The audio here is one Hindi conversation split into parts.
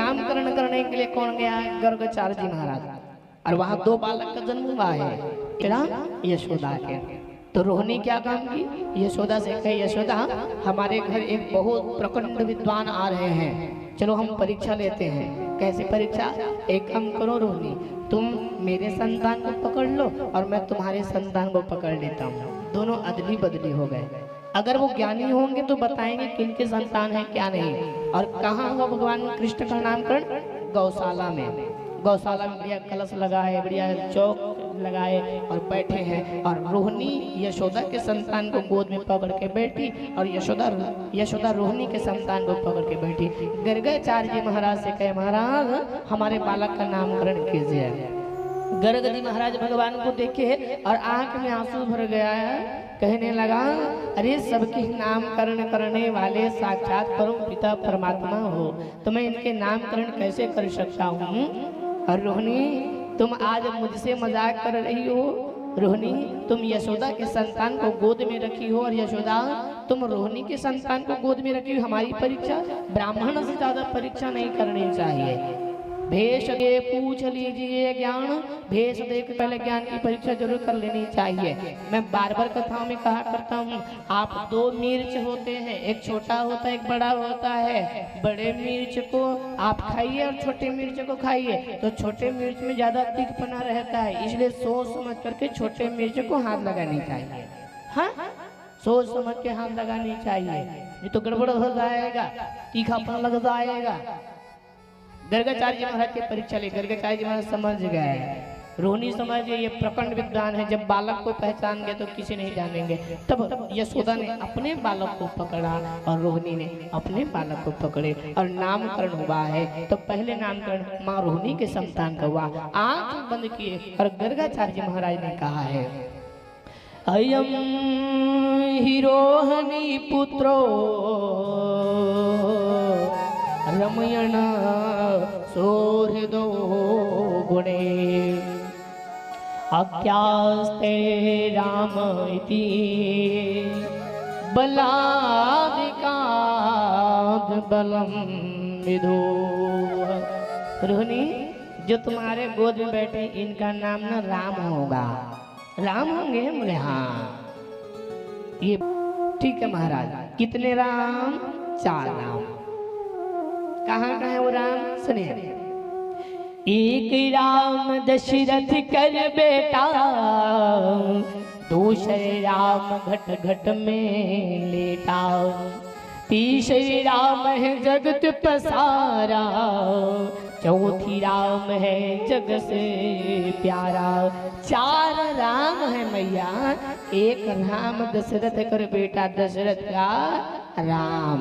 नामकरण करने के लिए कौन गया है? गर्गाचार्य जी महाराज। और वहां 2 बालक का जन्म हुआ है, क्या? यशोदा के। तो रोहिणी क्या काम की? यशोदा से कहे, यशोदा हमारे घर एक बहुत प्रखंड विद्वान आ रहे हैं, चलो हम परीक्षा लेते हैं। कैसे परीक्षा? एक काम करो रोहिणी, तुम मेरे संतान को पकड़ लो और मैं तुम्हारे संतान को पकड़ लेता हूँ। दोनों अदली बदली हो गए। अगर वो ज्ञानी होंगे तो बताएंगे किनके संतान है क्या नहीं। और कहाँ हुआ भगवान कृष्ण का नामकरण? गौशाला में। गौशाला में बढ़िया कलश लगाए, बढ़िया चौक लगाए और बैठे हैं। और रोहिणी यशोदा के संतान को गोद में पकड़ के बैठी और यशोदा रोहिणी के संतान को पकड़ के बैठी। गर्गाचार्य जी महाराज से कहे, महाराज हमारे बालक का नामकरण कीजिए। गर्ग जी महाराज भगवान को देखे और आंख में आंसू भर गया है। कहने लगा, अरे सबके नामकरण करने वाले साक्षात परम पिता परमात्मा हो, तो मैं इनके नामकरण कैसे कर सकता हूँ? और रोहिणी तुम आज मुझसे मजाक कर रही हो। रोहिणी तुम यशोदा के संतान को गोद में रखी हो और यशोदा तुम रोहिणी के संतान को गोद में रखी हो। हमारी परीक्षा ब्राह्मण से ज्यादा परीक्षा नहीं करनी चाहिए। भेष दे पूछ लीजिए ज्ञान, भेष देख पहले ज्ञान की परीक्षा जरूर कर लेनी चाहिए। मैं बार बार कथाओं में कहा करता हूँ, आप 2 मिर्च होते हैं, एक छोटा होता है एक बड़ा होता है। बड़े मिर्च को आप खाइए और छोटे मिर्च को खाइए, तो छोटे मिर्च में ज्यादा तीखपना रहता है, इसलिए सोच समझ करके छोटे मिर्च को हाथ लगानी चाहिए। हाँ, सोच समझ के हाथ लगानी चाहिए, नहीं तो गड़बड़ हो जाएगा, तीखापन लग जाएगा। गर्गाचार्य जी महाराज की परीक्षा ले, गर्गाचार्य जी महाराज समझ गए। रोहिणी समझ ये प्रखंड विद्वान है, जब बालक को पहचान गए तो किसी नहीं जानेंगे। तब यशोदा ने अपने बालक को पकड़ा और रोहिणी ने अपने बालक को पकड़े और नामकरण हुआ है। तो पहले नामकरण माँ रोहिणी के संतान का हुआ। आंख बंद किए और गर्गाचार्य जी महाराज ने कहा है, अयम ही रोहिणी पुत्रो रमयण सौहृदो गुणे अज्ञास्ते राम इति बलादिकाद बलम विदो। रोहिणी जो तुम्हारे गोद में बैठे इनका नाम ना राम होगा। राम होंगे? बोले हाँ। ये ठीक है महाराज। कितने राम? 4 राम। कहाँ का है वो राम? सुनिए। एक राम दशरथ कर बेटा, दूसरे राम घट घट में लेटा, तीसरे राम है जगत पसारा, चौथी राम है जग से प्यारा। 4 राम है मैया। एक राम दशरथ कर बेटा, दशरथ का राम।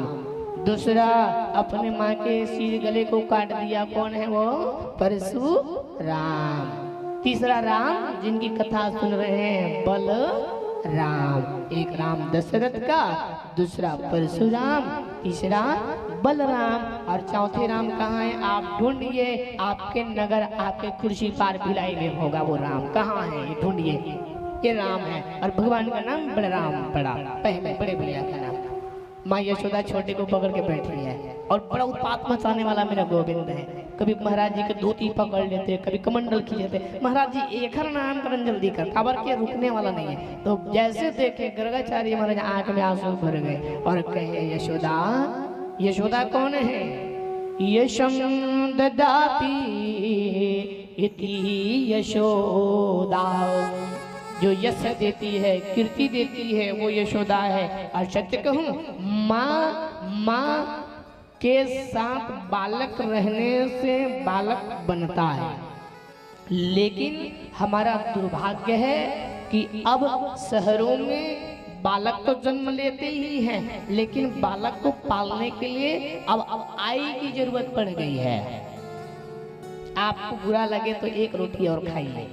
दूसरा अपने माँ के सिर गले को काट दिया, कौन है वो? परशुराम। तीसरा राम जिनकी कथा सुन रहे हैं, बल राम। एक राम दशरथ का, दूसरा परशुराम, तीसरा बलराम। और चौथे राम कहाँ है? आप ढूंढिए, आपके नगर आपके कुर्सी पार भिलाई में होगा वो राम। कहाँ है ये? ढूंढिए, ये राम है। और भगवान का नाम बलराम पड़ा, पहले बड़े भैया का नाम। माँ यशोदा छोटे को पकड़ के बैठी है और बड़ा उत्पात मचाने वाला मेरा गोविंद है। कभी महाराज जी के धोती पकड़ लेते, कभी कमंडल खींचते। महाराज जी एक नामकरण जल्दी कर, खबर के रुकने वाला नहीं है। तो जैसे देखे गर्गाचार्य महाराज आंख में आंसू भर गए और कहे, यशोदा। यशोदा कौन है? यशम ददाति इति यशोदा। जो यश देती है, कीर्ति देती है, वो यशोदा है। और सत्य कहूं, माँ के साथ बालक रहने से बालक बनता है, लेकिन हमारा दुर्भाग्य है कि अब शहरों में बालक तो जन्म लेते ही हैं, लेकिन बालक को पालने के लिए अब आई की जरूरत पड़ गई है। आपको बुरा लगे तो 1 रोटी और खाइए,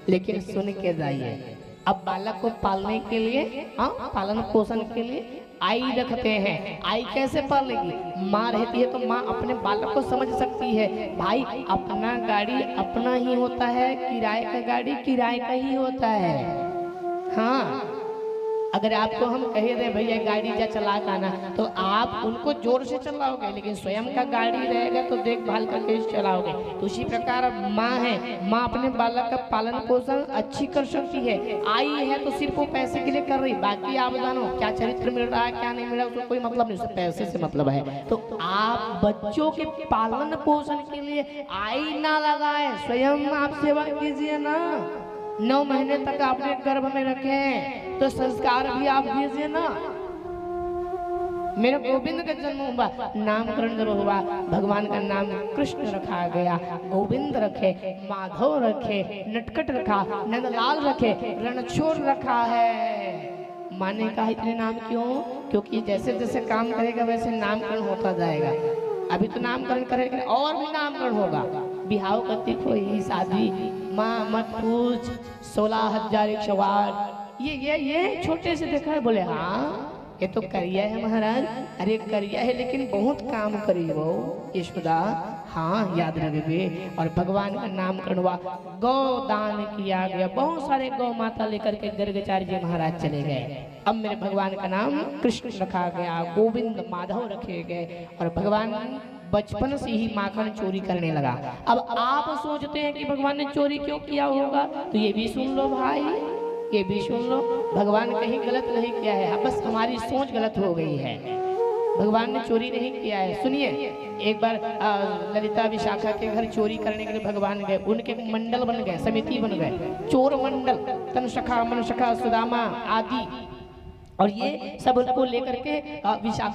लेकिन सुन के जाइए। अब बालक को पालने के लिए, पालन पोषण के लिए आई रखते हैं। आई कैसे पालेगी? माँ रहती है तो माँ अपने बालक को समझ सकती है। भाई अपना गाड़ी अपना ही होता है, किराए का गाड़ी किराए का ही होता है। हाँ, अगर आपको हम कहे दे भैया गाड़ी जा चला के आना, तो आप उनको जोर से चलाओगे, लेकिन स्वयं का गाड़ी रहेगा तो देखभाल करके चलाओगे। तो उसी प्रकार माँ है, माँ अपने बालक का पालन पोषण अच्छी कर सकती है। आई है तो सिर्फ वो पैसे के लिए कर रही, बाकी आप जानो क्या चरित्र मिल रहा है क्या नहीं मिल रहा है उसको कोई मतलब नहीं, उससे पैसे से मतलब है। तो आप बच्चों के पालन पोषण के लिए आई ना लगाए, स्वयं आप सेवा कीजिए ना। 9 महीने तक आपने गर्भ में रखे तो संस्कार भी आप दीजिए ना। मेरे गोविंद का जन्म हुआ, नामकरण जब हुआ, भगवान का नाम कृष्ण रखा गया, गोविंद रखे, माधव रखे, नटखट रखा, नंदलाल रखे, रणछोड़ रखा है। माने का इतने नाम क्यों? क्योंकि जैसे जैसे काम करेगा वैसे नामकरण होता जाएगा। अभी तो नामकरण करेगा और भी नामकरण होगा। बिहाव करती कोई शादी माँ मत पूछ, 16,108 ये छोटे से देखा है, बोले हाँ ये तो करिया है महाराज। अरे करिया है लेकिन बहुत काम करी वो यशोदा, हाँ याद रखबे। और भगवान का नामकरण हुआ, गौ दान किया गया, बहुत सारे गौ माता लेकर के गर्गाचार्य जी महाराज चले गए। अब मेरे भगवान का नाम कृष्ण रखा गया, गोविंद माधव रखे गए, और भगवान बचपन से ही माखन चोरी करने लगा। अब आप सोचते हैं कि भगवान ने चोरी क्यों किया होगा, तो ये भी सुन लो भाई, ये भी सुन लो, भगवान कहीं गलत नहीं किया है, बस हमारी सोच गलत हो गई है। भगवान ने चोरी नहीं किया है। सुनिए, एक बार ललिता विशाखा के घर चोरी करने के लिए भगवान गए, उनके मंडल बन गए, समिति बन गए, चोर मंडल, तनसखा मनसखा सुदामा आदि, और ये सब उनको लेकर के विशाखा